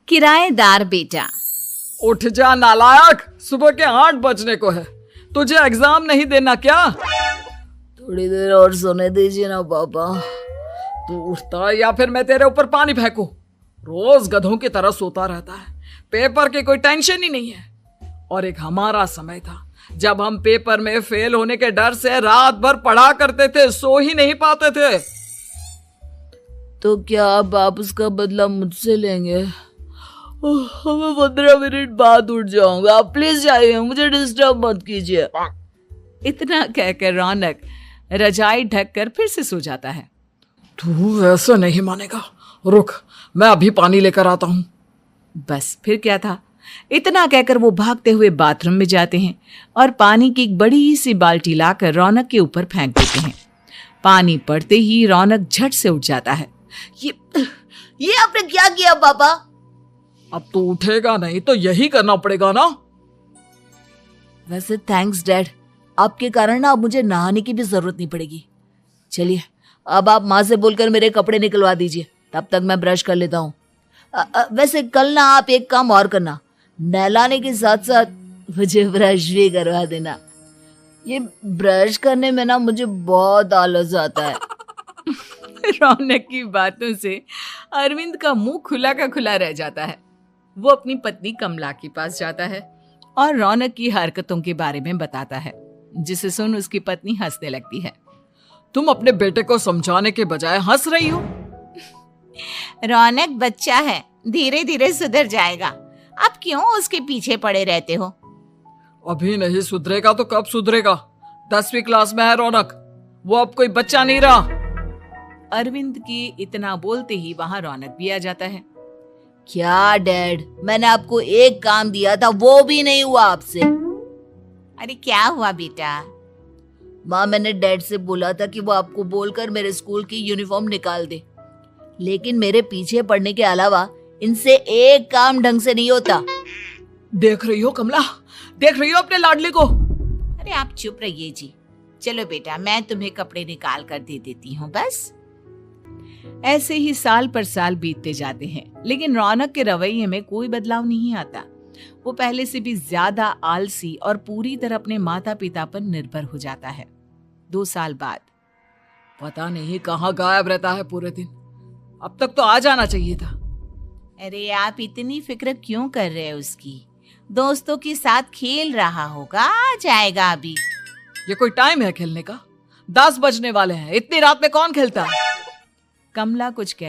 किराएदार बेटा। उठ जा नालायक, सुबह के 8 बजने को है। तुझे एग्जाम नहीं देना क्या? थोड़ी देर और सोने दीजिए ना पापा। तू उठता या फिर मैं तेरे ऊपर पानी फेंकूं? रोज गधों की तरह सोता रहता है, पेपर की कोई टेंशन ही नहीं है। और एक हमारा समय था जब हम पेपर में फेल होने के डर से रात भर पढ़ा करते थे, सो ही नहीं पाते थे। तो क्या आप उसका बदला मुझसे लेंगे? मैं 15 मिनट बाद उठ जाऊंगा, आप प्लीज जाइए, मुझे डिस्टर्ब मत कीजिए। इतना कहकर रौनक रजाई ढककर फिर से सो जाता है। तू ऐसा नहीं मानेगा, रुक मैं अभी पानी लेकर आता हूं। बस फिर क्या था, इतना कहकर वो भागते हुए बाथरूम में जाते हैं और पानी की एक बड़ी सी बाल्टी लाकर रौनक के ऊपर फेंक देते हैं। पानी पड़ते ही रौनक झट से उठ जाता है। ये आपने क्या किया पापा? अब तो उठेगा नहीं तो यही करना पड़ेगा ना। वैसे थैंक्स डैड, आपके कारण ना अब मुझे नहाने की भी जरूरत नहीं पड़ेगी। चलिए अब आप माँ से बोलकर मेरे कपड़े निकलवा दीजिए, तब तक मैं ब्रश कर लेता हूँ। वैसे कल ना आप एक काम और करना, नहलाने के साथ साथ मुझे ब्रश भी करवा देना। ये ब्रश करने में ना मुझे बहुत आलस आता है। रौनक की बातों से अरविंद का मुंह खुला का खुला रह जाता है। वो अपनी पत्नी कमला के पास जाता है और रौनक की हरकतों के बारे में बताता है, जिसे सुन उसकी पत्नी हंसने लगती है। तुम अपने बेटे को समझाने के बजाय हंस रही हो। रौनक बच्चा है, धीरे धीरे सुधर जाएगा, आप क्यों उसके पीछे पड़े रहते हो? अभी नहीं सुधरेगा तो कब सुधरेगा? 10वीं क्लास में है रौनक, वो अब कोई बच्चा नहीं रहा। अरविंद की इतना बोलते ही वहां रौनक भी आ जाता है। क्या डैड, मैंने आपको एक काम दिया था, वो भी नहीं हुआ आपसे। अरे क्या हुआ बेटा? माँ, मैंने डैड से बोला था कि वो आपको बोलकर मेरे स्कूल की यूनिफॉर्म निकाल दे, लेकिन मेरे पीछे पड़ने के अलावा इनसे एक काम ढंग से नहीं होता। देख रही हो कमला, देख रही हो अपने लाडले को? अरे आप चुप रहिए जी। चलो बेटा, मैं तुम्हें कपड़े निकाल कर दे देती हूँ। बस ऐसे ही साल पर साल बीतते जाते हैं, लेकिन रौनक के रवैये में कोई बदलाव नहीं आता। वो पहले से भी ज्यादा आलसी और पूरी तरह अपने माता पिता पर निर्भर हो जाता है। 2 साल बाद पता नहीं कहाँ गायब रहता है पूरे दिन, अब तक तो आ जाना चाहिए था। अरे आप इतनी फिक्र क्यों कर रहे हैं उसकी? दोस्तों के साथ खेल रहा होगा, आ जाएगा अभी। ये कोई टाइम है खेलने का? 10 बजने वाले हैं, इतनी रात में कौन खेलता है? कमला कुछ कह